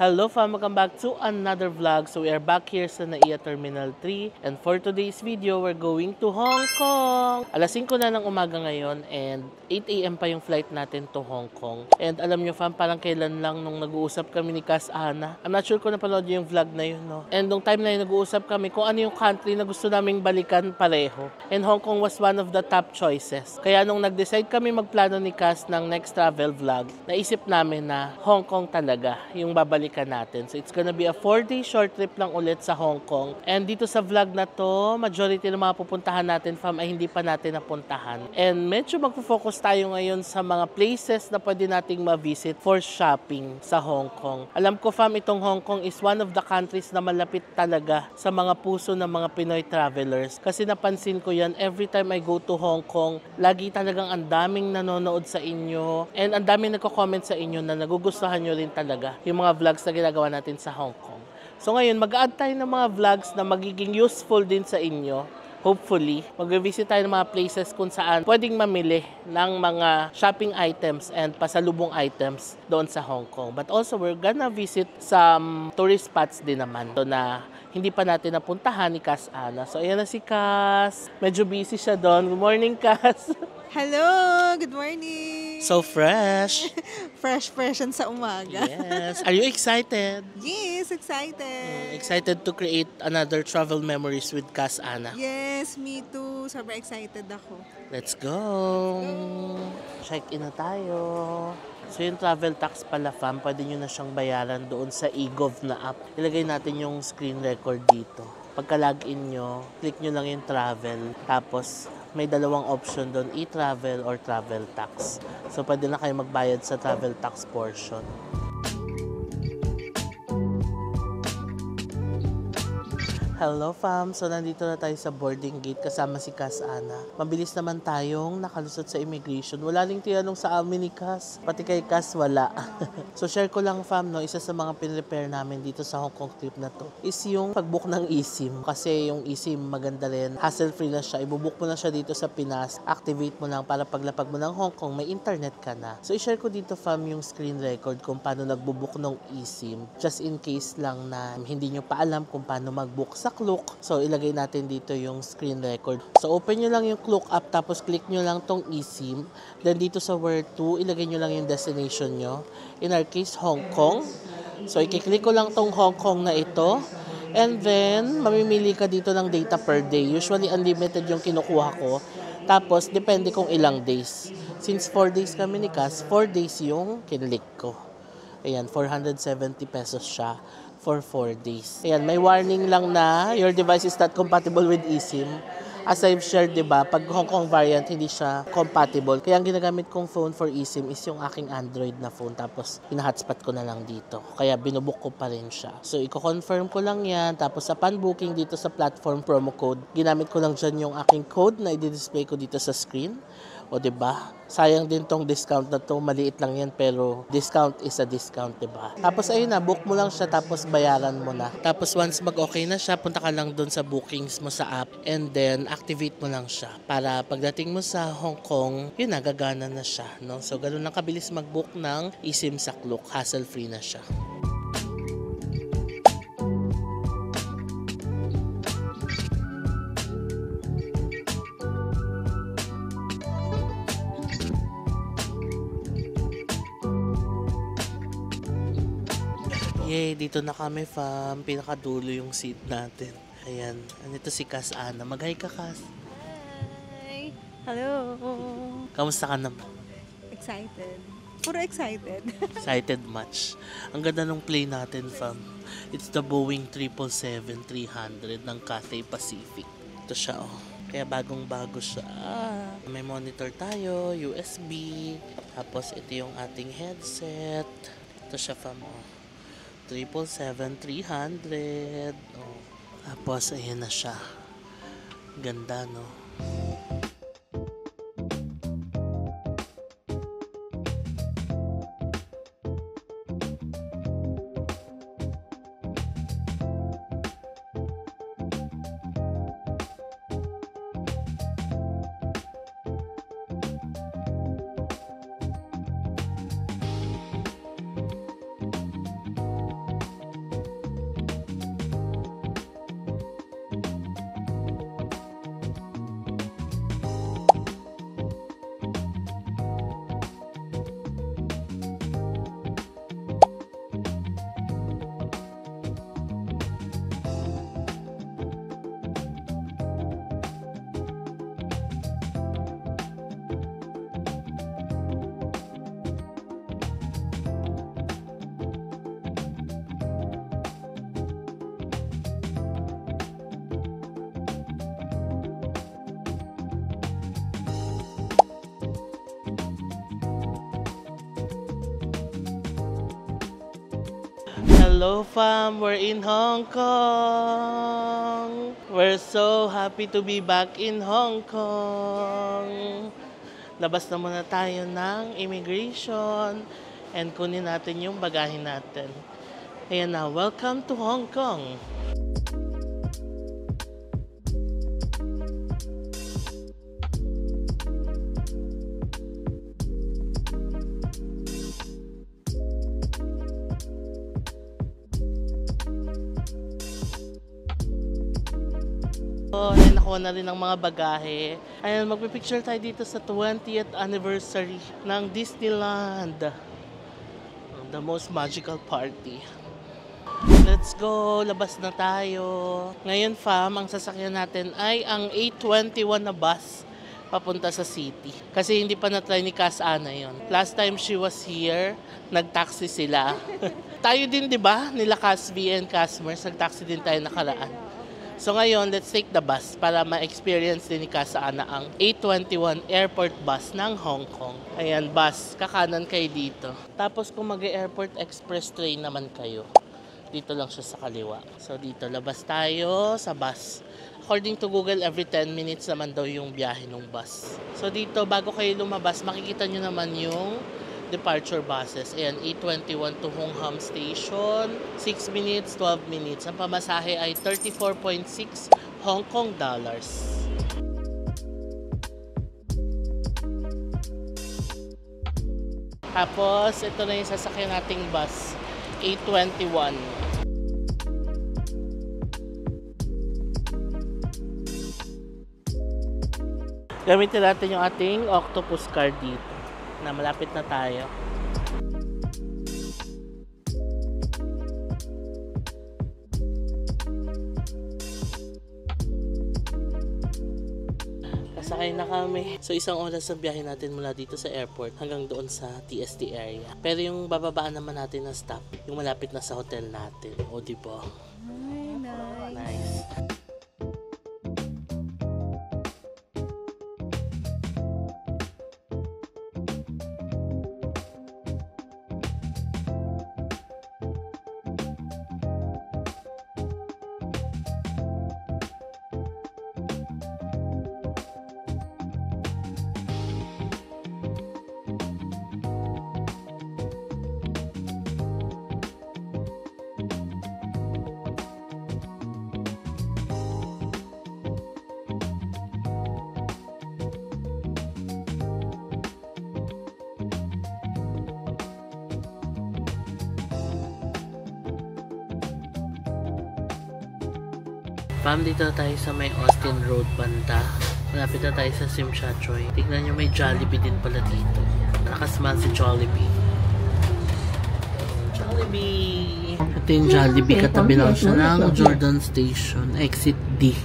Hello fam, welcome back to another vlog. So we are back here sa NAIA Terminal 3 and for today's video, we're going to Hong Kong. Alas 5 na ng umaga ngayon and 8 AM pa yung flight natin to Hong Kong. And alam nyo fam, parang kailan lang nung nag-uusap kami ni Cass Ana. I'm not sure kung napanood yung vlog na yun, no? And nung time na yun, nag-uusap kami kung ano yung country na gusto naming balikan pareho. And Hong Kong was one of the top choices. Kaya nung nag-decide kami magplano ni Cass ng next travel vlog, naisip namin na Hong Kong talaga yung babalikan natin. So it's gonna be a 4-day short trip lang ulit sa Hong Kong. And dito sa vlog na to, majority ng mga pupuntahan natin fam ay hindi pa natin napuntahan. And medyo magpo-focus tayo ngayon sa mga places na pwede nating ma-visit for shopping sa Hong Kong. Alam ko fam, itong Hong Kong is one of the countries na malapit talaga sa mga puso ng mga Pinoy travelers. Kasi napansin ko yan, every time I go to Hong Kong, lagi talagang ang daming nanonood sa inyo and ang daming nagko-comment sa inyo na nagugustuhan nyo rin talaga yung mga vlogs na ginagawa natin sa Hong Kong. So ngayon, mag-a-add tayo ng mga vlogs na magiging useful din sa inyo. Hopefully, mag-visit tayo ng mga places kung saan pwedeng mamili ng mga shopping items and pasalubong items doon sa Hong Kong. But also, we're gonna visit some tourist spots din naman doon na hindi pa natin napuntahan ni Cass Ana. So, ayan na si Cass. Medyo busy siya doon. Good morning, Cass. Hello! Good morning! So fresh. Fresh yan sa umaga. Yes. Are you excited? Yes, excited. Excited to create another travel memories with Cass Ana. Yes, me too. Sobrang excited ako. Let's go. Check-in na tayo. So yung travel tax pala fam, pwede nyo na siyang bayaran doon sa eGov na app. Ilagay natin yung screen record dito. Pagka-login nyo, click nyo lang yung travel. Tapos may dalawang option doon, e-travel or travel tax. So pwede na kayo magbayad sa travel tax portion. Hello fam! So nandito na tayo sa boarding gate kasama si Cass Ana. Mabilis naman tayong nakalusot sa immigration. Wala ring tinanong sa amin ni Cass. Pati kay Cass wala. So share ko lang fam, no, isa sa mga pinrepair namin dito sa Hong Kong trip na to is yung pagbook ng eSIM. Kasi yung eSIM maganda rin. Hassle-free na siya. Ibubook mo na siya dito sa Pinas. Activate mo lang para paglapag mo ng Hong Kong, may internet ka na. So i-share ko dito fam yung screen record kung paano nagbubook ng eSIM. Just in case lang na hindi nyo pa alam kung paano magbook sa Klook. So, ilagay natin dito yung screen record. So, open nyo lang yung Klook app, tapos click nyo lang tong eSIM. Then, dito sa where to, ilagay nyo lang yung destination nyo. In our case, Hong Kong. So, ikiklik ko lang tong Hong Kong na ito. And then, mamimili ka dito ng data per day. Usually, unlimited yung kinukuha ko. Tapos, depende kung ilang days. Since 4 days kami ni Cass, 4 days yung kinlik ko. Ayan, 470 pesos siya for 4 days. Ayan, may warning lang na your device is not compatible with eSIM. As I've shared, diba, pag Hong Kong variant, hindi siya compatible. Kaya ang ginagamit kong phone for eSIM is yung aking Android na phone. Tapos, pina-hotspot ko na lang dito. Kaya binubuk ko pa rin siya. So, i-confirm ko lang yan. Tapos, upon booking dito sa platform promo code, ginamit ko lang dyan yung aking code na i-display ko dito sa screen. O, diba? Sayang din tong discount na to. Maliit lang yan, pero discount is a discount, diba? Tapos, ayun na, book mo lang siya, tapos bayaran mo na. Tapos, once mag-okay na siya, punta ka lang doon sa bookings mo sa app, and then, activate mo lang siya. Para pagdating mo sa Hong Kong, yun na, gagana na siya, no? So, ganun lang kabilis mag-book ng eSIM sa Klook. Hassle-free na siya. Yay, dito na kami fam. Pinakadulo yung seat natin. Ayan, andito si Cass Ana. Mag-hi ka, Cass. Hi! Hello! Kamusta ka naman? Excited. Puro excited. Excited much. Ang ganda ng plane natin fam. It's the Boeing 777-300 ng Cathay Pacific. Ito siya oh. Kaya bagong-bago siya. May monitor tayo, USB. Tapos ito yung ating headset. Ito siya fam oh. 777-300. Oh. Tapos, ayan na siya. Ganda, no? Hello fam, we're in Hong Kong. We're so happy to be back in Hong Kong. Labas na muna tayo ng immigration and kunin natin yung bagahe natin. Ayan na, welcome to Hong Kong. Ayan, nakuha na rin ang mga bagahe. Ayan, magpipicture tayo dito sa 20th anniversary ng Disneyland. The most magical party. Let's go! Labas na tayo. Ngayon fam, ang sasakyan natin ay ang 821 na bus papunta sa city. Kasi hindi pa na-try ni Cass Ana yun. Last time she was here, nag-taxi sila. Tayo din, di ba? Nila Cass V and Cassmers, nag-taxi din tayo nakaraan. So ngayon, let's take the bus para ma-experience din ni Cass Ana ang 821 airport bus ng Hong Kong. Ayan, bus. Kakanan kayo dito. Tapos kung mag-airport express train naman kayo, dito lang siya sa kaliwa. So dito, labas tayo sa bus. According to Google, every 10 minutes naman daw yung biyahe ng bus. So dito, bago kayo lumabas, makikita nyo naman yung departure buses. Ayan, 821 to Hong Kong Station. 6 minutes, 12 minutes. Ang pamasahe ay 34.6 Hong Kong dollars. Tapos, ito na yung sasakyan nating bus. 821. Gamitin natin yung ating octopus card dito. Na malapit na tayo. Kasakay na kami. So isang oras ang biyahe natin mula dito sa airport hanggang doon sa TST area. Pero yung bababaan naman natin na stop, yung malapit na sa hotel natin. O diba? Ay, nice. Nice. Fam, dito na tayo sa may Austin Road banda. Malapit na tayo sa Tsim Sha Tsui. Tignan nyo, may Jollibee din pala dito. Nakasmile si Jollibee. Jollibee! Ito yung Jollibee, katabi lang siya ng Jordan Station. Exit D.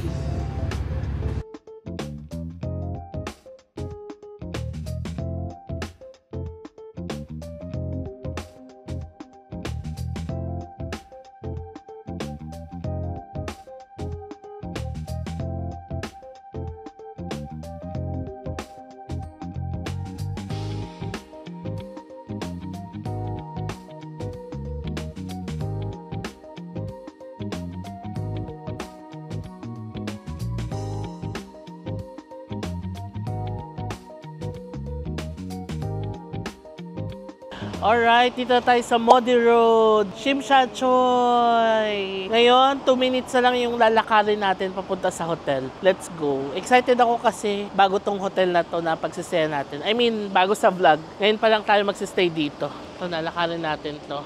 Alright, dito tayo sa Modi Road, Tsim Sha Tsui. Ngayon, 2 minutes na lang yung lalakarin natin papunta sa hotel. Let's go. Excited ako kasi bago tong hotel na to na pagsistay natin. I mean, bago sa vlog. Ngayon pa lang tayo magsistay dito. So, lalakarin natin to.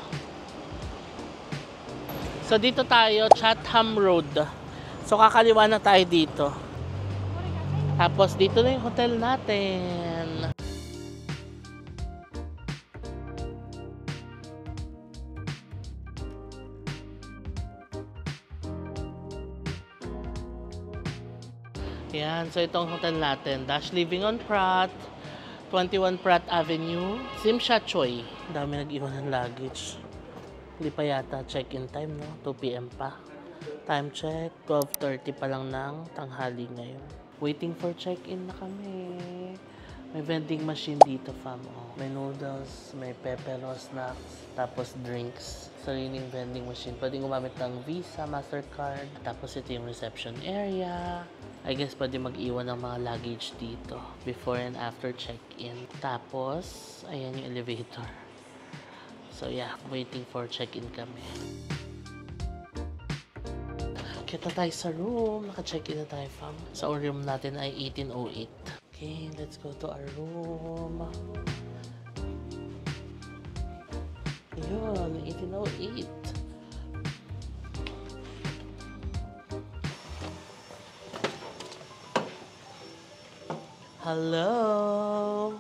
So, dito tayo, Chatham Road. So, kakaliwa na tayo dito. Tapos, dito na yung hotel natin. Yan, so itong hotel natin, Dash Living on Pratt, 21 Pratt Avenue, Tsim Sha Tsui. Dami nag-iwan ng luggage. Hindi pa yata check-in time, no? 2 PM pa. Time check, 12:30 pa lang ng tanghali ngayon. Waiting for check-in na kami. May vending machine dito, fam. Oh. May noodles, may pepero snacks, tapos drinks. Sariling vending machine. Pwede gumamit ng Visa, Mastercard. Tapos ito yung reception area. I guess pwede mag-iwan ng mga luggage dito before and after check-in. Tapos, ayan yung elevator. So yeah, waiting for check-in kami. Kita tayo sa room. Naka-check-in na tayo, fam. Sa room natin ay 1808. Okay, let's go to our room. Yun, 1808. Hello!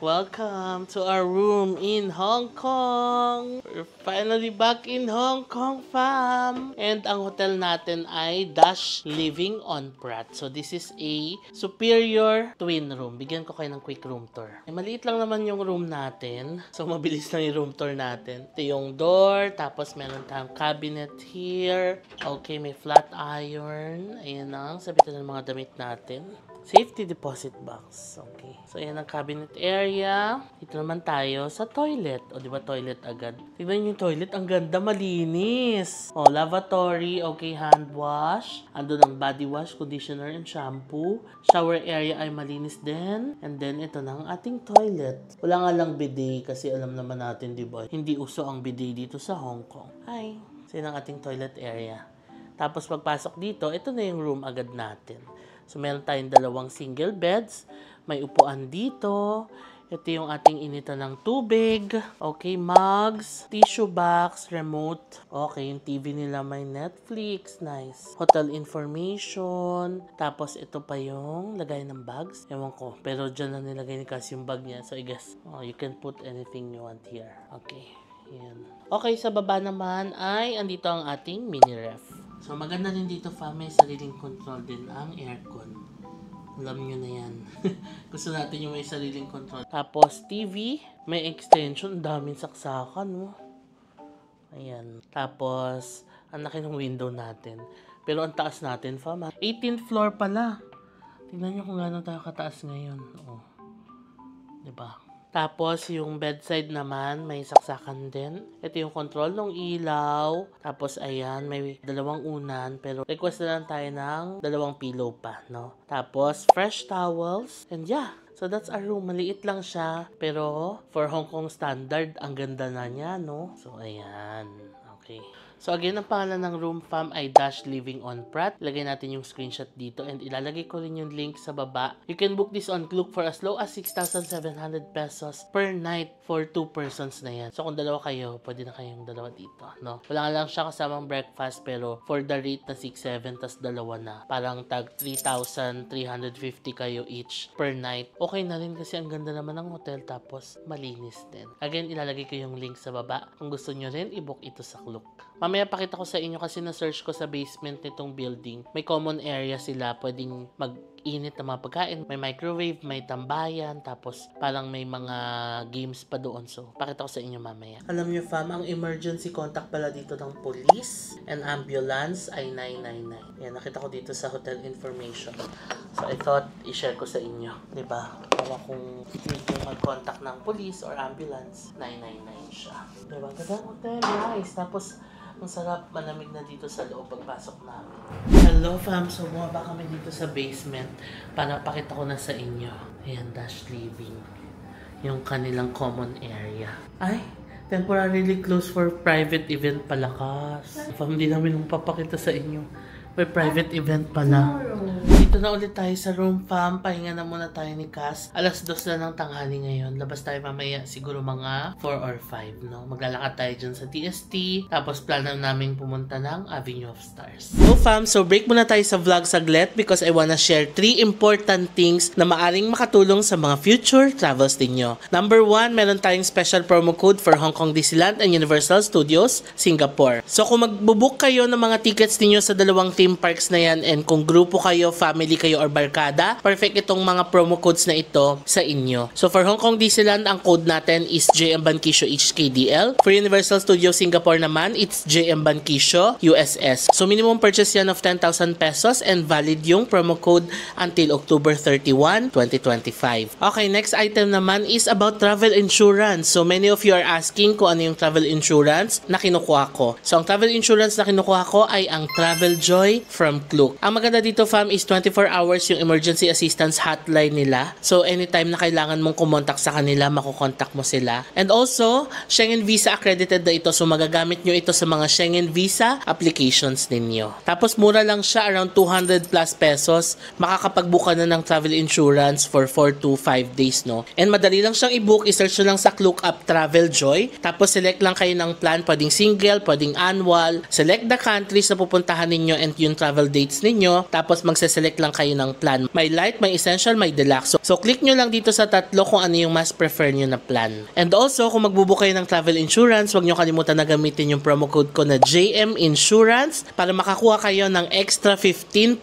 Welcome to our room in Hong Kong! We're finally back in Hong Kong, fam! And ang hotel natin ay Dash Living on Pratt. So this is a superior twin room. Bigyan ko kayo ng quick room tour. Maliit lang naman yung room natin. So mabilis lang yung room tour natin. Ito yung door. Tapos meron tayong cabinet here. Okay, may flat iron. Ayan ang sabitan ng mga damit natin. Safety deposit box. Okay. So, ayan ang cabinet area. Dito naman tayo sa toilet. O, di ba toilet agad? Tignan yung toilet. Ang ganda, malinis. O, lavatory. Okay, hand wash. Ando ng body wash, conditioner, and shampoo. Shower area ay malinis din. And then, ito na ang ating toilet. Wala nga lang bidet kasi alam naman natin, di ba? Hindi uso ang bidet dito sa Hong Kong. Hi. So, yun ang ating toilet area. Tapos, pagpasok dito, ito na yung room agad natin. So, meron tayong dalawang single beds. May upuan dito. Ito yung ating initan ng tubig. Okay, mugs, tissue box, remote. Okay, yung TV nila may Netflix. Nice. Hotel information. Tapos, ito pa yung lagay ng bags. Ewan ko. Pero dyan na nilagay ni Cass yung bag niya. So, I guess, you can put anything you want here. Okay. Yan. Okay, sa baba naman ay andito ang ating mini ref. So, maganda din dito, fam, may sariling control din ang aircon. Alam nyo na yan. Gusto natin yung may sariling control. Tapos, TV, may extension, daming saksakan, no? Ayan. Tapos, ang laki ng window natin. Pero ang taas natin, fam, 18th floor pala. Tingnan nyo kung gano'n tayo kataas ngayon. Oh. Diba? Tapos, yung bedside naman, may saksakan din. Ito yung control ng ilaw. Tapos, ayan, may dalawang unan. Pero, request na lang tayo ng dalawang pillow pa, no? Tapos, fresh towels. And yeah, so that's our room. Maliit lang siya. Pero, for Hong Kong standard, ang ganda na niya, no? So, ayan. Okay. So again, ang pangalan ng room, fam, ay Dash Living on Pratt. Ilagay natin yung screenshot dito and ilalagay ko rin yung link sa baba. You can book this on Klook for as low as 6,700 pesos per night for 2 persons na yan. So kung dalawa kayo, pwede na kayong dalawa dito, no? Wala nga lang siya kasamang breakfast pero for the rate na 6,700 tas dalawa na. Parang tag 3,350 kayo each per night. Okay na rin kasi ang ganda naman ng hotel tapos malinis din. Again, ilalagay ko yung link sa baba. Kung gusto nyo rin, i-book ito sa Klook. Mamaya pakita ko sa inyo kasi na-search ko sa basement nitong building. May common area sila. Pwedeng mag-init na mga pagkain. May microwave, may tambayan. Tapos parang may mga games pa doon. So, pakita ko sa inyo mamaya. Alam nyo, fam, ang emergency contact pala dito ng police and ambulance ay 999. Yan, nakita ko dito sa hotel information. So, I thought i-share ko sa inyo. Diba? Para kung need yung mag-contact ng police or ambulance, 999 siya. Diba? Gandang hotel. Nice. Tapos, ang sarap, malamig na dito sa loob pagpasok namin. Hello fam, so bumaba kami dito sa basement para pakita ko na sa inyo. Ayan, Dash Living. Yung kanilang common area. Ay, temporarily closed for private event pala, Kas. Fam, di namin papakita sa inyo. May private event pala. Dito na ulit tayo sa room, fam. Pahinga na muna tayo ni Cass. Alas 2 na ng tanghali ngayon. Labas tayo mamaya siguro mga 4 or 5, no? Maglalakad tayo dyan sa TST. Tapos plano namin pumunta ng Avenue of Stars. So, fam, so break muna tayo sa vlog saglit because I wanna share 3 important things na maaring makatulong sa mga future travels ninyo. Number 1, meron tayong special promo code for Hong Kong Disneyland and Universal Studios, Singapore. So, kung magbubook kayo ng mga tickets ninyo sa dalawang theme parks na yan and kung grupo kayo, family family kayo or barkada, perfect itong mga promo codes na ito sa inyo. So for Hong Kong Disneyland, ang code natin is JM Bankisyo HKDL. For Universal Studios Singapore naman, it's JM Bankisyo USS. So minimum purchase yan of 10,000 pesos and valid yung promo code until October 31, 2025. Okay, next item naman is about travel insurance. So many of you are asking kung ano yung travel insurance na kinukuha ko. So ang travel insurance na kinukuha ko ay ang Travel Joy from Klook. Ang maganda dito, fam, is 24 hours yung emergency assistance hotline nila. So anytime na kailangan mong kumontak sa kanila, makukontak mo sila. And also, Schengen Visa accredited na ito. So magagamit nyo ito sa mga Schengen Visa applications ninyo. Tapos mura lang siya, around 200 plus pesos. Makakapag-book ka na ng travel insurance for 4 to 5 days, no? And madali lang siyang i-book. I-search nyo lang sa Klook app Travel Joy. Tapos select lang kayo ng plan. Pwedeng single, pwedeng annual. Select the countries na pupuntahan ninyo and yung travel dates ninyo. Tapos magse-select lang kayo ng plan. May light, may essential, may deluxe. So click nyo lang dito sa tatlo kung ano yung mas prefer nyo na plan. And also, kung magbubook kayo ng travel insurance, huwag nyo kalimutan na gamitin yung promo code ko na JM Insurance para makakuha kayo ng extra 15%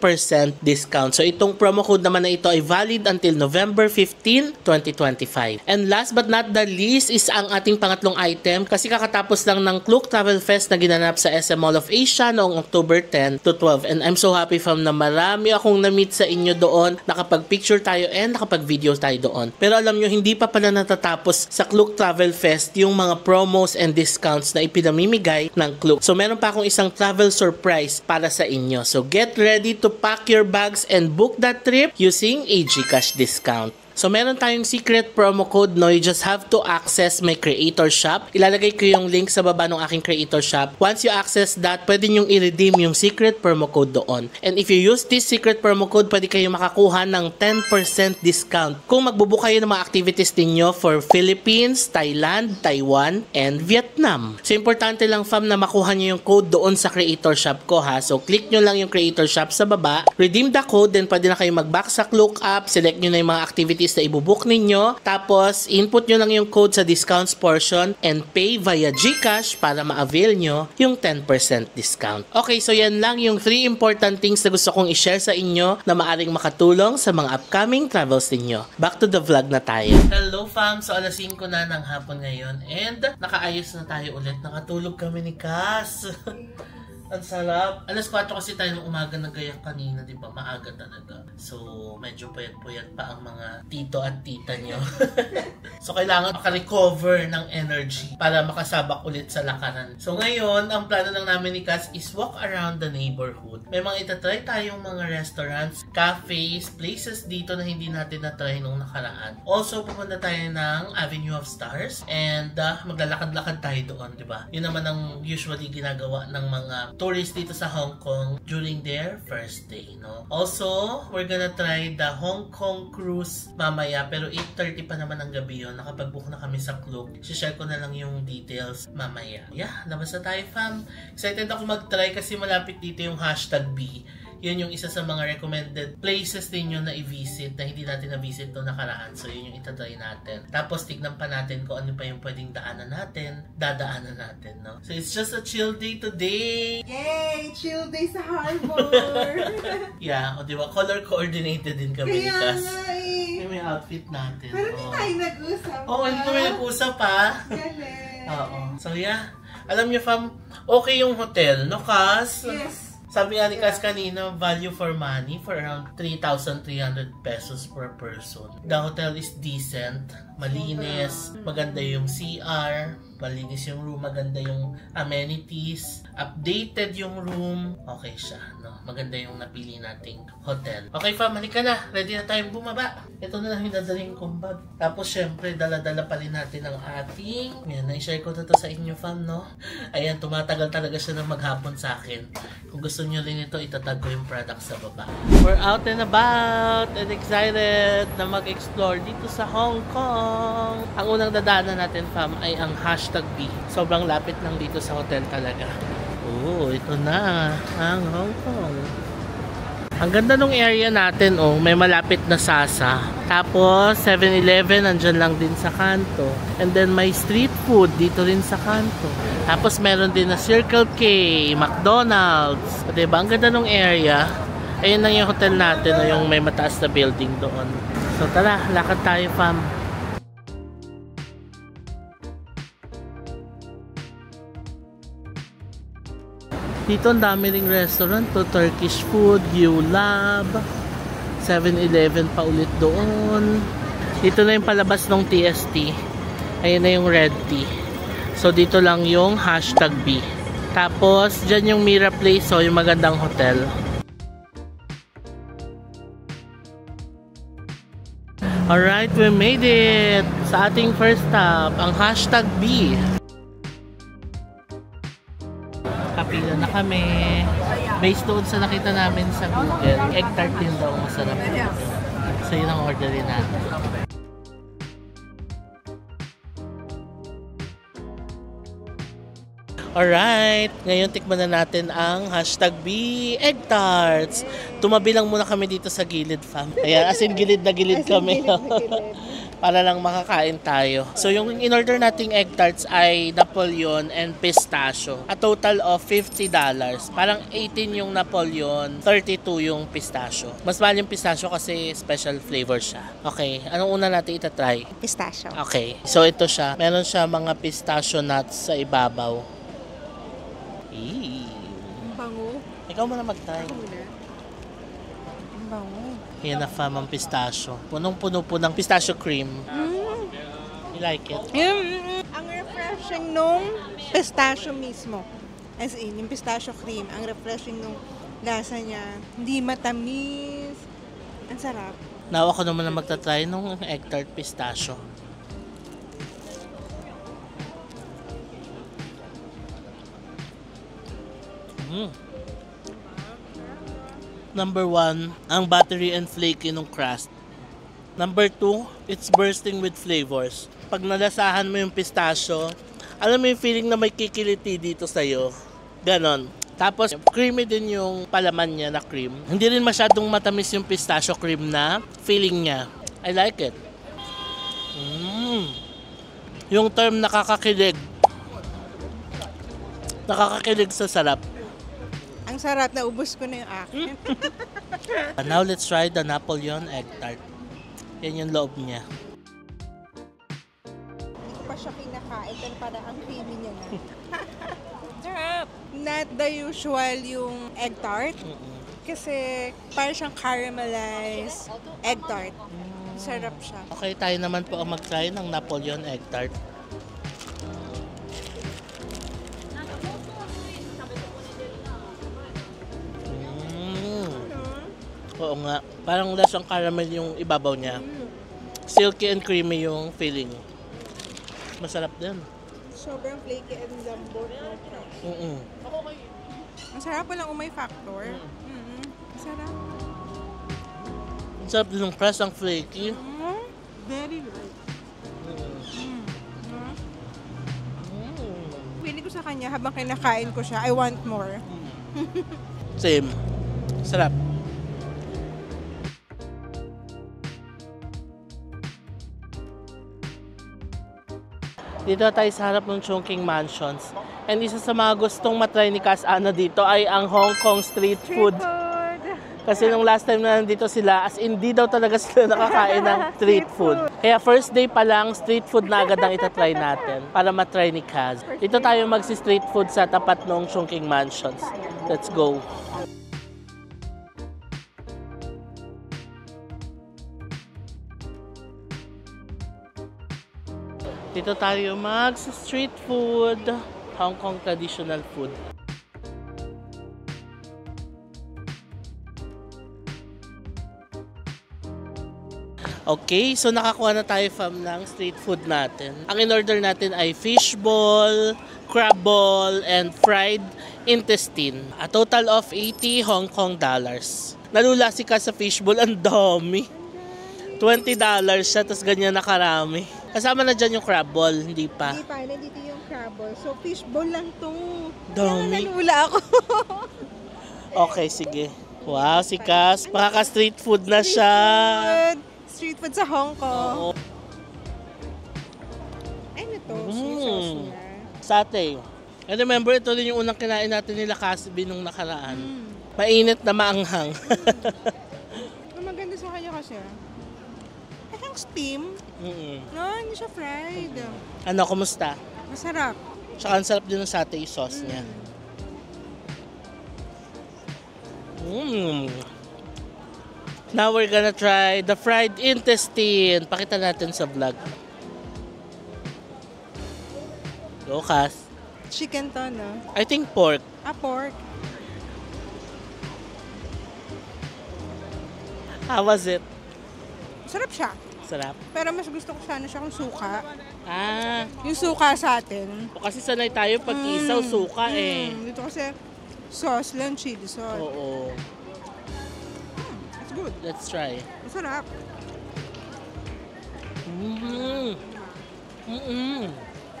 discount. So itong promo code naman na ito ay valid until November 15, 2025. And last but not the least is ang ating pangatlong item kasi kakatapos lang ng Klook Travel Fest na ginanap sa SM Mall of Asia noong October 10 to 12. And I'm so happy, fam, na marami akong na-meet sa inyo doon. Nakapag-picture tayo and nakapag-video tayo doon. Pero alam nyo, hindi pa pala natatapos sa Klook Travel Fest yung mga promos and discounts na ipinamimigay ng Klook. So meron pa akong isang travel surprise para sa inyo. So get ready to pack your bags and book that trip using a GCash discount. So meron tayong secret promo code, no? You just have to access my creator shop. Ilalagay ko yung link sa baba ng aking creator shop. Once you access that, pwede nyong i-redeem yung secret promo code doon. And if you use this secret promo code, pwede kayo makakuha ng 10% discount kung magbubook kayo ng mga activities ninyo for Philippines, Thailand, Taiwan, and Vietnam. So importante lang, fam, na makuha nyo yung code doon sa creator shop ko, ha? So click nyo lang yung creator shop sa baba, redeem the code, then pwede na kayo mag-back sa Klook app, select nyo na yung mga activities na ibubook ninyo, tapos input nyo lang yung code sa discounts portion and pay via GCash para ma-avail nyo yung 10% discount. Okay, so yan lang yung 3 important things na gusto kong i-share sa inyo na maaring makatulong sa mga upcoming travels ninyo. Back to the vlog na tayo. Hello, fam! So alas 5 na ng hapon ngayon and nakaayos na tayo ulit. Nakatulog kami ni Cass. Ang sarap. Alas 4 kasi tayo ng umaga nagayak kanina, di ba? Maaga talaga. So, medyo puyat-puyat pa ang mga tito at tita nyo. So, kailangan makarecover ng energy para makasabak ulit sa lakaran. So, ngayon, ang plano lang namin ni Cass is walk around the neighborhood. May mga itatry tayong mga restaurants, cafes, places dito na hindi natin na-try nung nakaraan. Also, pupunta tayo ng Avenue of Stars and maglalakad-lakad tayo doon, di ba? Yun naman ang usually ginagawa ng mga tourists dito sa Hong Kong during their first day, no? Also, we're gonna try the Hong Kong cruise mamaya, pero 8:30 pa naman ang gabi yun. Nakapag-book na kami sa Klook. Share ko na lang yung details mamaya. Yeah, labas na tayo, fam. Excited ako mag-try kasi malapit dito yung #B. Yun yung isa sa mga recommended places ninyo na i-visit na hindi natin na-visit to nakaraan. So, yun yung itatry natin. Tapos, tignan pa natin kung ano pa yung pwedeng dadaanan natin, no? So, it's just a chill day today! Yay! Chill day sa harbor! Yeah, o diba? Color coordinated din kami ni Cass. Kaya nga eh! May outfit natin. Pero hindi tayo nag-usap. Hindi kami nag-usap, ha? Galing! Oo. So, yeah. Alam niyo, fam, okay yung hotel, no, Cass? Yes! Sabi nga ni Cass kanina, value for money for around 3,300 pesos per person. The hotel is decent, malinis, maganda yung CR, malinis yung room, maganda yung amenities, updated yung room, okay siya, no? Maganda yung napili nating hotel. Okay, fam, halika na. Ready na tayong bumaba. Ito na lang yung dadaling kong bag. Tapos, syempre, dala-dala pa rin natin ang ating. Yan, na-share ko na to sa inyo, fam, no? Ayan, tumatagal talaga siya ng maghapon sa akin. Kung gusto nyo rin ito, itatag ko yung product sa baba. We're out and about and excited na mag-explore dito sa Hong Kong. Ang unang dadaanan natin, fam, ay ang #B. Sobrang lapit lang dito sa hotel talaga. Oh, ito na ang Hong Kong. Ang ganda nung area natin, oh. May malapit na Sasa. Tapos, 7-Eleven, nandyan lang din sa kanto. And then, may street food dito rin sa kanto. Tapos, meron din na Circle K, McDonald's. Diba? Ang ganda nung area. Ayun na yung hotel natin, no, yung may mataas na building doon. So tara, lakad tayo fam. Dito ang dami ring restaurant to, Turkish food, U-Lab, 7-Eleven pa ulit doon. Dito na yung palabas ng TST. Ayun na yung red tea. So dito lang yung #B. Tapos dyan yung Mira Place, so yung magandang hotel. Alright, we made it! Sa ating first stop, ang #B. Kapila na kami. Based doon sa nakita namin sa Google, egg tart din daw masarap. So yun ang orderin natin. Alright, ngayon tikman na natin ang #B egg tarts. Tumabi lang muna kami dito sa gilid fam. Ayan, as in gilid na gilid kami. Para lang makakain tayo. So yung in-order nating egg tarts ay Napoleon and pistachio. A total of $50. Parang 18 yung Napoleon, 32 yung pistachio. Mas mahal yung pistachio kasi special flavor siya. Okay, anong una natin itatry? Pistachio. Okay, so ito siya. Meron siya mga pistachio nuts sa ibabaw. Ang bango. Ikaw muna mag-try. Ang bango. Yan na fam ang pistachio. Punong-puno po ng pistachio cream. You like it? Ang refreshing nung pistachio mismo. As in, yung pistachio cream. Ang refreshing nung lasa niya. Hindi matamis. Ang sarap. Now ako naman na magta-try nung egg tart pistachio. Number 1, ang buttery and flaky nung crust. Number 2, it's bursting with flavors. Pag nalasahan mo yung pistachio, alam mo yung feeling na may kikiliti dito sa'yo. Ganon. Tapos, creamy din yung palaman niya na cream. Hindi rin masyadong matamis yung pistachio cream na feeling niya. I like it. Yung term nakakakilig. Nakakakilig sa sarap. Ang sarap, naubos ko na yung akin. Now let's try the Napoleon egg tart. Yan yung loob niya. Hindi ko pa siya kinakain, pero parang ang creamy niya na. Sarap! Not the usual yung egg tart. Kasi parang siyang caramelized egg tart. Sarap siya. Okay, tayo naman po ang mag-try ng Napoleon egg tart. Oo nga. Parang lasang caramel yung ibabaw niya. Silky and creamy yung feeling. Masarap din. Sobrang flaky and lambot. Ang sarap walang umay factor. Ang sarap. Ang sarap din ng crust, ang flaky. Very good. Pili ko sa kanya habang kinakain ko siya, I want more. Same. Sarap. Dito tayo sa harap ng Chungking Mansions. And isa sa mga gustong matry ni Cass Ana dito ay ang Hong Kong street food. Kasi nung last time na nandito sila, as in di daw talaga sila nakakain ng street food. Kaya first day pa lang, street food na agad ang itatry natin para matry ni Cass. Dito tayo magsi-street food sa tapat ng Chungking Mansions. Let's go! Dito tayo mag-street food, Hong Kong traditional food. Okay, so nakakuha na tayo from ng street food natin. Ang in-order natin ay fishball, crab ball, and fried intestine. A total of 80 Hong Kong dollars. Nalula si Ka sa fishball, ang dami. $20 siya, tapos ganyan na karami. Kasama na dyan yung crab ball, hindi pa. Hindi pa, nandito yung crab ball. So, fishball lang to. Dami. Kaya nalula ako. Okay, sige. Wow, si Cass, makaka-street food na siya. Street food sa Hong Kong. Oo. Ano to? Soy sauce na. Satay. And remember, ito rin yung unang kinain natin nila Casby nung nakaraan. Mainit na maanghang. Ang maganda sa kanya kasi, parang steam. No, hindi siya fried. Ano, kumusta? Masarap. Tsaka ang sarap din ng satay sauce niya. Now we're gonna try the fried intestine. Pakita natin sa vlog. Go, Cass. Chicken to, no? I think pork. Pork. How was it? Sarap siya. Sarap. Pero mas gusto ko sana siya kung suka. Yung Yung suka sa atin. kasi sanay tayo pag isaw suka eh. Dito kasi sauce lang, chili sauce. Oo. It's good. Let's try. Masarap.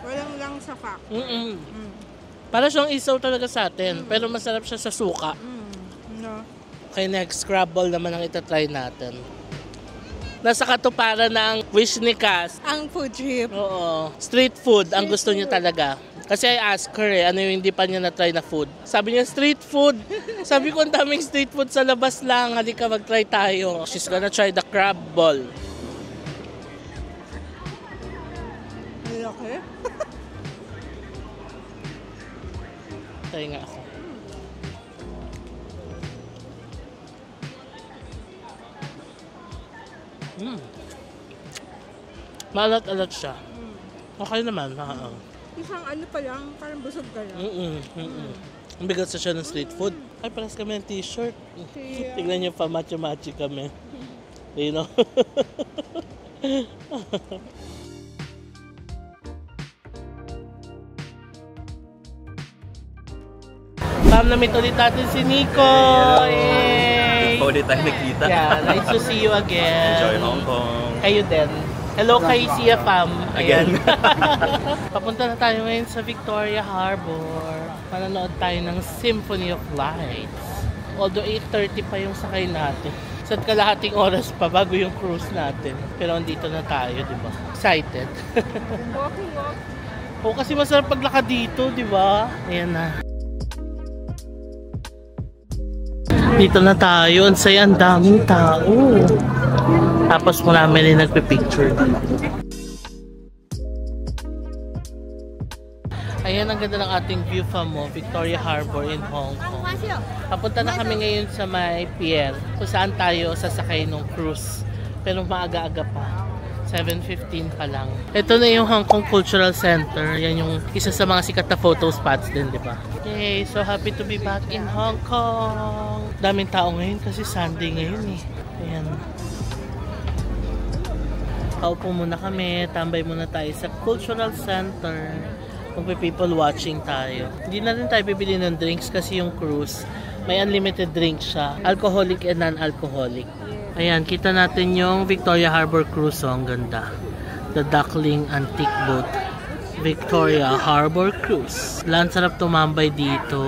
Walang lang sa fact. Para siyang isaw talaga sa atin, pero masarap siya sa suka. No. Okay, next, Scrabble naman ang itatry natin. Nasa katuparan na ang wish ni Cass. Ang food trip. Oo. Street food ang gusto niya talaga. Kasi I asked her ano yung hindi pa niya na-try na food. Sabi niya, street food. Sabi ko, ang daming street food sa labas lang. Halika, mag-try tayo. She's gonna try the crab ball. Malaki. Try nga ako. Maalat-alat siya. Okay naman. Isang ano pa lang, parang busog ka lang. Ang bigat sa siya ng street food. Ay, paras kami ng t-shirt. Kaya- Tignan niyo pa, macho-macho kami. You know? Pam, na-meet ulit natin si Nico. Yay! Ulit tayo nakita. Yeah, nice to see you again. Enjoy Hong Kong. Kayo din. Hello kay Sia Pam. Again. Papunta na tayo ngayon sa Victoria Harbor. Manonood tayo ng Symphony of Lights. Although 8:30 pa yung sakay natin. So kalahating oras pa bago yung cruise natin. Pero andito na tayo, di ba? Excited. Walking. Oo, kasi masarap paglakad dito, di ba? Ayan na. Dito na tayo. Ang saya, ang daming tao. Tapos mula kami rin nagpipicture. Ayan, ang ganda ng ating view from Victoria Harbor in Hong Kong. Papunta na kami ngayon sa may pier kung saan tayo sasakay ng cruise. Pero maaga-aga pa. 7:15 pa lang. Ito na yung Hong Kong Cultural Center. Yan yung isa sa mga sikat na photo spots din, di ba? Okay, so happy to be back in Hong Kong. Daming tao ngayon kasi Sunday ngayon eh. Ayan. Paupo muna kami, tambay muna tayo sa Cultural Center. Magpe-people watching tayo. Hindi na rin tayo bibili ng drinks kasi yung cruise, may unlimited drinks siya. Alcoholic and non-alcoholic. Ayan, kita natin yung Victoria Harbor Cruise. Ang ganda. The Duckling Antique Boat. Victoria Harbor Cruise. Lang sarap tumambay dito.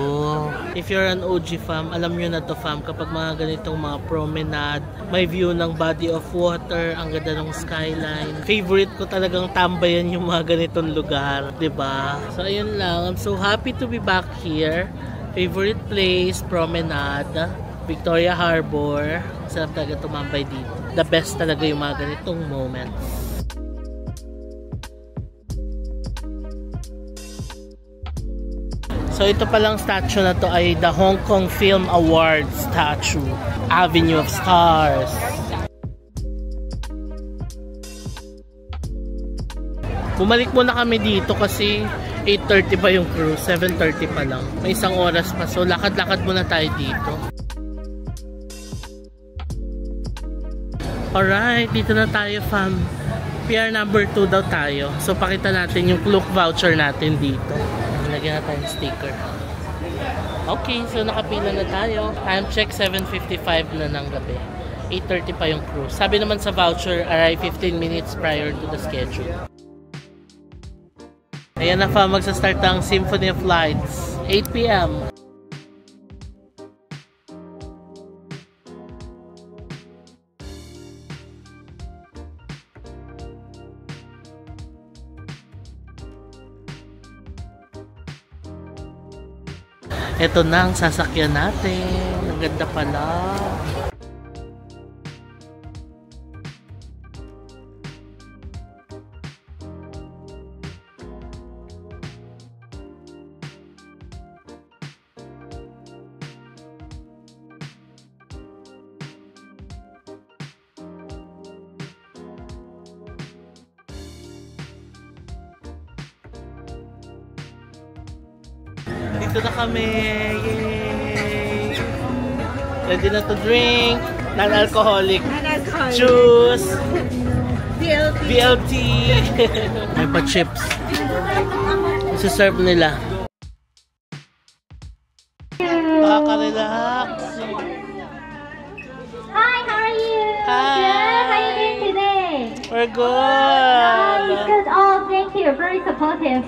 If you're an OG fam, alam nyo na to fam, kapag mga ganitong mga promenade, may view ng body of water, ang ganda ng skyline. Favorite ko talagang tambayan yung mga ganitong lugar, 'di ba? So ayun lang, I'm so happy to be back here. Favorite place, promenade, Victoria Harbor. Sarap talaga tumambay dito. The best talaga yung mga ganitong moments. So ito palang statue na to ay the Hong Kong Film Awards statue, Avenue of Stars. Bumalik muna kami dito kasi 8:30 pa yung cruise, 7:30 pa lang. May isang oras pa, so lakad-lakad muna tayo dito. Alright, dito na tayo fam. PR number 2 daw tayo. So pakita natin yung Klook voucher natin dito. Lagyan na tayong sticker. Okay, so nakapila na tayo. Time check 7:55 na ng gabi. 8:30 pa yung cruise. Sabi naman sa voucher, arrive 15 minutes prior to the schedule. Ayan na fa, magsa-start ang Symphony of Lights. 8 p.m. Ito na ang sasakyan natin. ganda pala. Dito na kami. Yay! Ready na to drink. Non-alcoholic. Juice. BLT. May pa chips. Isa-serve nila. Nakaka-relax. Hi, how are you? Hi. Good. How are you doing today? We're good. Good. Oh, thank you. Very supportive.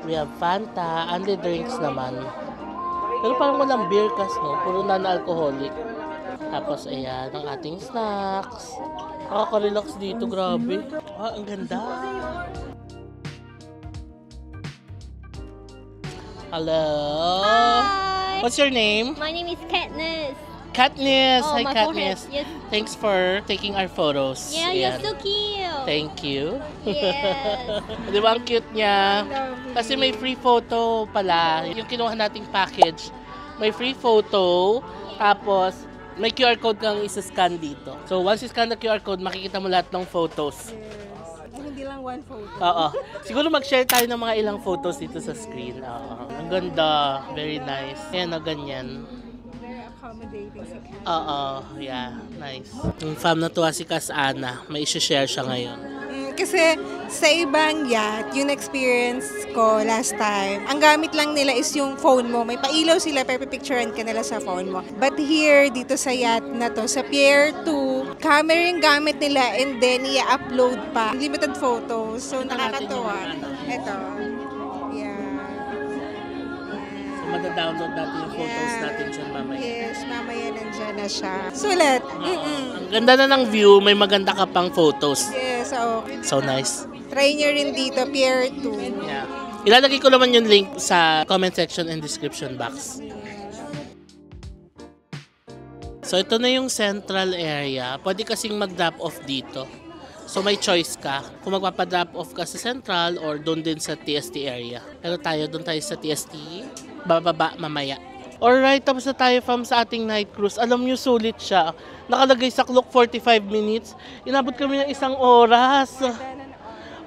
We have Fanta, only drinks naman. Pero parang walang beer kas, no? Puro non-alcoholic. Tapos ayan, ang ating snacks. Nakaka-relax dito, grabe. Ah, ang ganda. Hello. Hi. What's your name? My name is Katniss. Katniss. Oh, Hi, my Katniss. forehead. Yes. Thanks for taking our photos. Yeah, Ayan. you're so cute. Thank you. Yes. Di ba ang cute niya? Kasi may free photo pala. Yung kinuha nating package, may free photo. Tapos, may QR code kang isa-scan dito. So, once you scan the QR code, makikita mo lahat ng photos. Yes. Hindi lang one photo. Oo. Siguro mag-share tayo ng mga ilang photos dito sa screen. Oo. Ang ganda. Very nice. Ayan o, ganyan. Very accommodating si Kat. Oo. Yeah. Nice. Yung fam na tuwa si Kas Ana. May isi-share siya ngayon. Kasi sa ibang yacht, yung experience ko last time, ang gamit lang nila is yung phone mo. May pailaw sila, pero pipicturean ka nila sa phone mo. But here, dito sa yacht na to, sa Pier 2, camera yung gamit nila and then i-upload pa. Limited photos. So, nakakatuwa. Ito. Yeah. So, madadownload natin yung photos natin dyan mamaya. Yes, mamaya nandyan na siya. Sulit. Ang ganda na ng view, may maganda ka pang photos. Yes, so, So nice. try nyo rin dito, Pier 2. Yeah. Ilalagay ko naman yung link sa comment section and description box. So ito na yung central area. Pwede kasing mag-drop off dito. So may choice ka kung magpapadrop off ka sa central or doon din sa TST area. Pero doon tayo sa TST. Bababa mamaya. Alright, tapos na tayo from sa ating night cruise. Alam nyo, sulit siya. Nakalagay sa clock 45 minutes. Inabot kami ng 1 oras.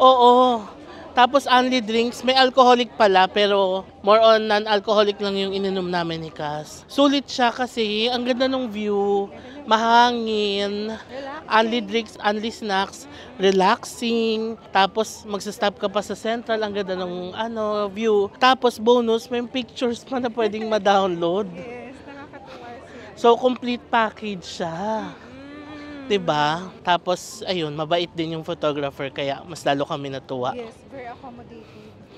Oo. Tapos only drinks. May alcoholic pala, pero more on non-alcoholic lang yung ininom namin ni Cass. Sulit siya kasi ang ganda ng view. Mahangin. Only drinks, only snacks. Relaxing. Tapos magsastop ka pa sa central. Ang ganda ng view. Tapos bonus, may pictures pa na pwedeng ma-download. Yes, nakakatuwa siya. So, complete package siya. 'Di ba? Tapos, ayun, mabait din yung photographer, kaya mas lalo kami natuwa. Yes, very accommodating.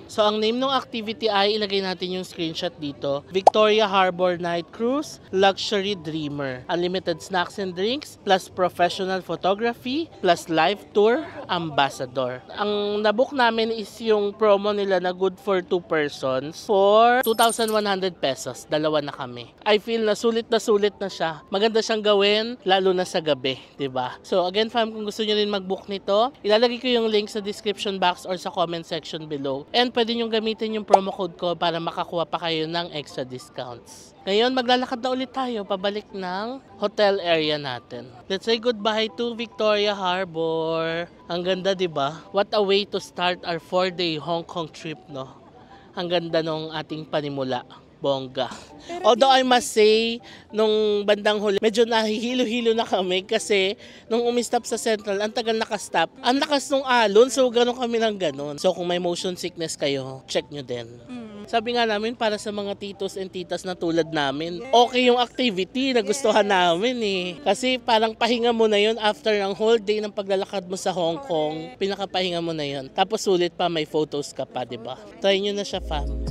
So, ang name ng activity ay, ilagay natin yung screenshot dito. Victoria Harbor Night Cruise, Luxury Dreamer. Unlimited snacks and drinks, plus professional photography, plus live tour, ambassador. Ang nabook namin is yung promo nila na good for 2 persons for 2,100 pesos. Dalawa na kami. I feel na sulit na siya. Maganda siyang gawin, lalo na sa gabi, 'di ba? So, again, fam, kung gusto niyo rin mag-book nito, ilalagay ko yung link sa description box or sa comment section below. And pwede nyo gamitin yung promo code ko para makakuha pa kayo ng extra discounts. Ngayon, maglalakad na ulit tayo pabalik ng hotel area natin. Let's say goodbye to Victoria Harbor. Ang ganda, di ba? What a way to start our 4-day Hong Kong trip, no? Ang ganda nung ating panimula. Bongga. Although I must say, nung bandang huli, medyo nahihilo-hilo na kami kasi nung umistop sa Central, ang tagal nakastop. Ang lakas nung alon, so gano'n kami ng gano'n. So kung may motion sickness kayo, check nyo din. Sabi nga namin para sa mga titos and titas na tulad namin, okay yung activity na gustuhan namin eh. Kasi parang pahinga mo na yun after ng whole day ng paglalakad mo sa Hong Kong. Pinakapahinga mo na yun. Tapos sulit pa, may photos ka pa, diba? Try nyo na siya, fam.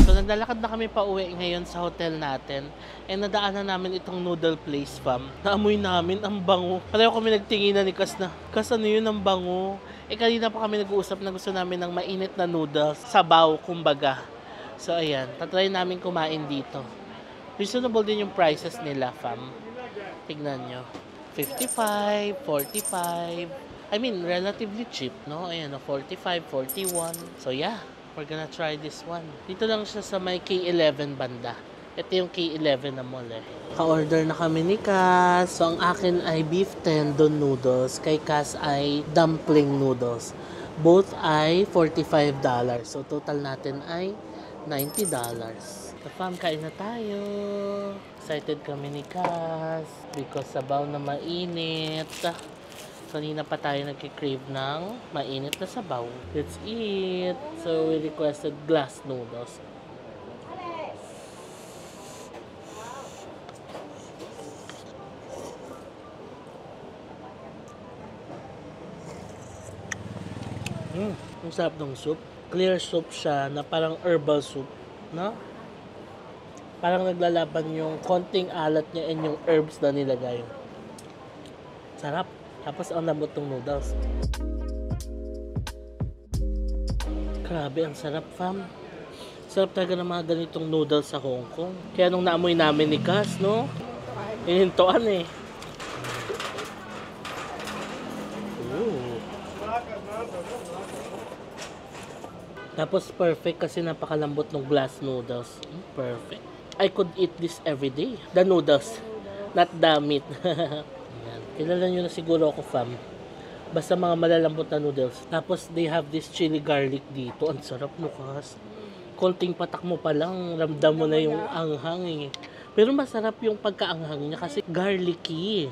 So, naglalakad na kami pa uwi ngayon sa hotel natin. And nadaanan namin itong noodle place, fam. Naamoy namin ang bango. Pareho kami nagtinginan ni Kas na, Kas, ano yun ang bango? Kanina pa kami nag-uusap na gusto namin ng mainit na noodles. Sabaw, kumbaga. So, ayan. Tatry namin kumain dito. Reasonable din yung prices nila, fam. Tignan nyo. 55, 45. I mean, relatively cheap, no? Ayan, 45, 41. So, yeah. We're gonna try this one. Dito lang siya sa may K11 banda. Ito yung K11 na mall eh. Ka-order na kami ni Cass. So, ang akin ay beef tendon noodles. Kay Cass ay dumpling noodles. Both ay $45. So, total natin ay $90. So, fam, kain na tayo. Excited kami ni Cass. Because sabaw na mainit. Kanina pa tayo nagkikrave ng mainit na sabaw. Let's eat! So, we requested glass noodles. Ang sarap ng soup. Clear soup siya na parang herbal soup. No? Parang naglalaban yung konting alat niya and yung herbs na nilagay. Sarap. Tapos ang lambot ng noodles. Grabe, ang sarap, fam. Sarap talaga ng mga ganitong noodles sa Hong Kong. Kaya nung naamoy namin ni Cass, no? Hinintuan eh. Ooh. Tapos perfect kasi napakalambot ng glass noodles. Perfect. I could eat this every day. The noodles. Not the meat. Kilala nyo na siguro ako, fam. Basta mga malalambot na noodles. Tapos, they have this chili garlic dito. Ang sarap, Lucas. Konting patak mo pa lang, ramdam mo na yung anghang eh. Pero masarap yung pagkaanghang niya kasi garlicky.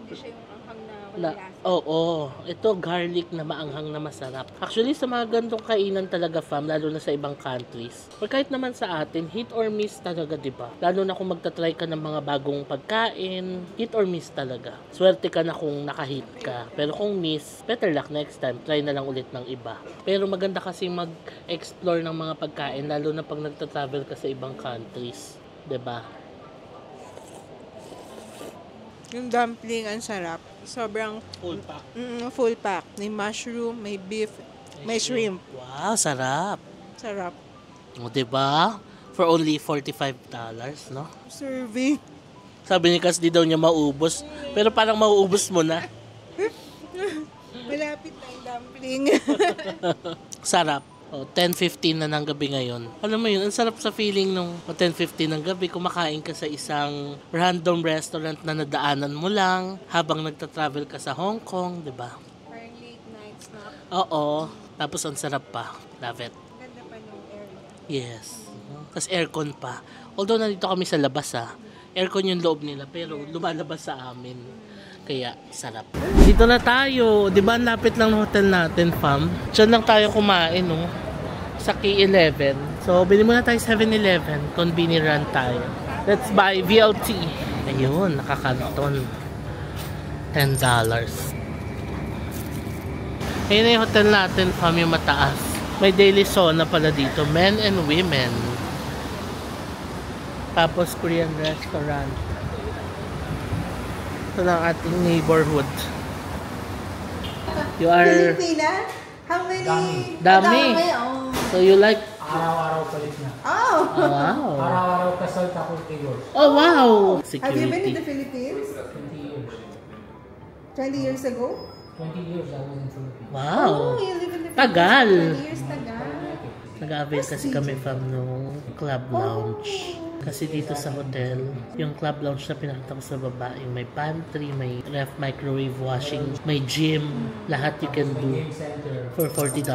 Hindi siya yung anghang na walang lasa. Oo. Ito, garlic na maanghang na masarap. Actually, sa mga gantong kainan talaga, fam, lalo na sa ibang countries. Or kahit naman sa atin, hit or miss talaga, diba? Lalo na kung magta-try ka ng mga bagong pagkain, hit or miss talaga. Swerte ka na kung nakahit ka. Pero kung miss, better luck next time. Try na lang ulit ng iba. Pero maganda kasi mag-explore ng mga pagkain, lalo na pag nagta-travel ka sa ibang countries. Diba? Yung dumpling, ang sarap. Sobrang Full pack. full pack. May mushroom, may beef, may shrimp. Wow, sarap. Sarap. O, diba? For only $45, no? Serving. Sabi ni Cass, di daw niya maubos. Pero parang mauubos mo na. Malapit na yung dumpling. Sarap. O, 10:15 na ng gabi ngayon. Alam mo yun, ang sarap sa feeling nung 10:15 ng gabi, kumakain ka sa isang random restaurant na nadaanan mo lang habang nagta-travel ka sa Hong Kong, di ba? Parang late night snack. Oo. Tapos ang sarap pa. Love it. Ganda pa nung area. Yes. Tapos aircon pa. Although nandito kami sa labas aircon yung loob nila pero lumalabas sa amin. Kaya sarap. Dito na tayo. Di ba ang lapit lang ng hotel natin, fam? Diyan lang tayo kumain, no? Sa K11. So, bili muna tayo 7-Eleven. Convenient run tayo. Let's buy VLT. Ayun, nakakanton. $10. Ayun na yung hotel natin, fam, yung mataas. May daily sauna pala dito. Men and women. Tapos Korean restaurant. Ito lang ating neighborhood. You are... Filipina? How many? Dami. Oh. So you like... Araw-araw palit na. Oh. Wow. Araw-araw kasal tapos kayo. Oh, wow. Have you been in Security. the Philippines? 20 years. 20 years ago? 20 years I was in Philippines. Wow. Oh, you live in the Philippines. Tagal. 20 years tagal. Nag-avail kasi kami from nung club lounge. Kasi dito sa hotel, yung club lounge na pinakita ko sa baba, yung may pantry, may ref, microwave washing, may gym, lahat you can do Game center. for $40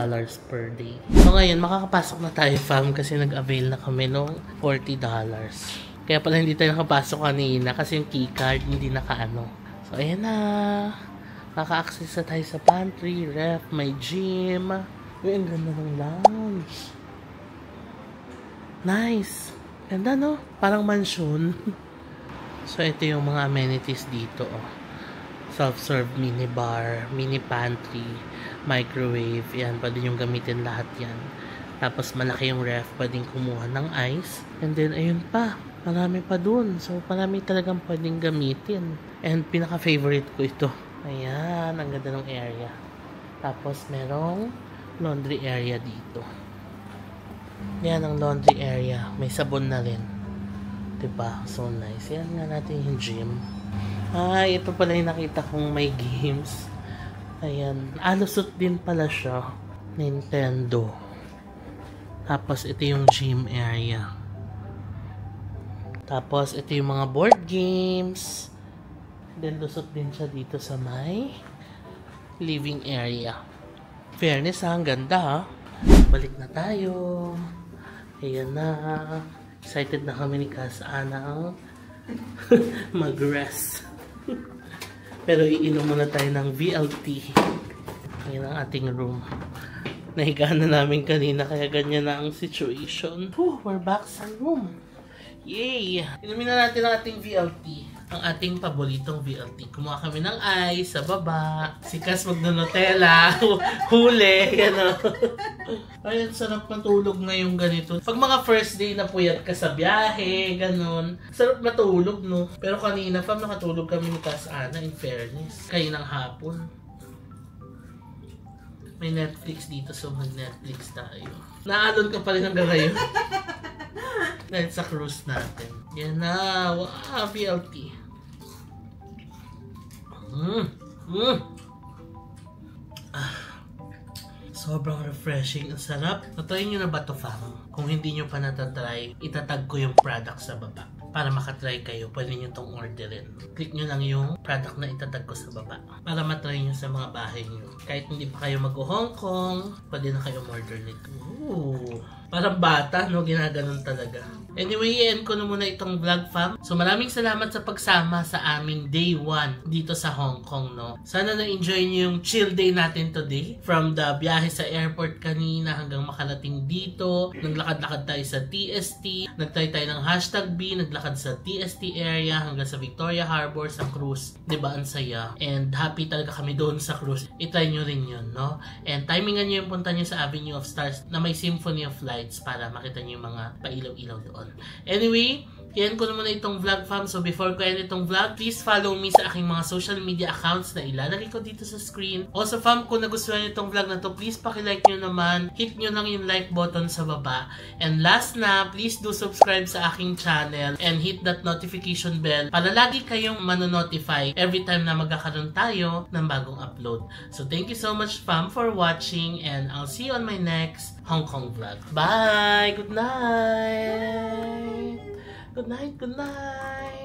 per day. So ngayon, makakapasok na tayo fam kasi nag-avail na kami nung $40. Kaya pala hindi tayo nakapasok kanina kasi yung keycard hindi nakaano. So ayan na. Maka-access na tayo sa pantry, ref, may gym. Uy, ang ganda ng lounge. Nice. Ganda no? Parang mansion. So ito yung mga amenities dito. Oh. Self-serve minibar, mini pantry, microwave. Yan, pwede yung gamitin lahat yan. Tapos malaki yung ref, pwedeng kumuha ng ice. And then ayun pa, marami pa dun. So marami talagang pwedeng gamitin. And pinaka-favorite ko ito. Ayan, ang ganda ng area. Tapos merong laundry area dito. Yan ang laundry area. May sabon na rin. Diba? So nice. Yan nga natin yung gym. Ay, ito pala yung nakita kong may games. Ayan. Alusot din pala siya. Nintendo. Tapos ito yung gym area. Tapos ito yung mga board games. Then lusot din siya dito sa may living area. Fairness ha, ang ganda ha. Balik na tayo. Ayan na. Excited na kami ni Cas Ana mag-rest. Pero iinom muna tayo ng VLT. Ayan ang ating room. Nahiga na namin kanina kaya ganyan na ang situation. Whew, we're back sa room. Yay! Inumin na natin ang ating VLT. Ang ating paboritong VLT. Kumuha kami ng ice sa baba. Si Cas magno-Nutella. Huli. Yan o. Ay, sarap matulog na yung ganito. Pag mga first day na puyat ka sa biyahe, ganun. Sarap matulog, no? Pero kanina pa nakatulog kami ni Cas Ana, in fairness. Kayo ng hapon. May Netflix dito, so mag-Netflix tayo. Naalon ka pa rin hanggang ngayon. Dahil sa cruise natin. Yan na. Wow, VLT. Sobrang refreshing. Ang sarap. Natry nyo na ba ito, fam? Kung hindi nyo pa natatry, itatag ko yung product sa baba. Para makatry kayo, pwede nyo itong orderin. Click nyo lang yung product na itatag ko sa baba. Para matry nyo sa mga bahay nyo. Kahit hindi pa kayo mag-Hong Kong, pwede na kayo order nito. Ooh. Parang bata, no? Ginaganon talaga. Anyway, i-end ko na muna itong vlog, fam. So, maraming salamat sa pagsama sa aming day 1 dito sa Hong Kong, no? Sana na-enjoy nyo yung chill day natin today. From the biyahe sa airport kanina hanggang makarating dito. Naglakad-lakad tayo sa TST. Nagtry tayo ng #B. Naglakad sa TST area hanggang sa Victoria Harbor sa cruise. Diba, ang saya. And happy talaga kami doon sa cruise. I-try nyo rin yun, no? And timingan nyo yung punta nyo sa Avenue of Stars na may Symphony of Lights para makita nyo yung mga pailaw-ilaw doon. Anyway, yan ko na muna itong vlog, fam. So before ko end itong vlog, please follow me sa aking mga social media accounts na ilalagay ko dito sa screen. Also, fam, kung nagustuhan nyo itong vlog na to, please pakilike nyo naman. Hit nyo lang yung like button sa baba. And last na, please do subscribe sa aking channel and hit that notification bell para lagi kayong manonotify every time na magkakaroon tayo ng bagong upload. So thank you so much, fam, for watching, and I'll see you on my next Hong Kong vlog. Bye! Good night! Good night, good night.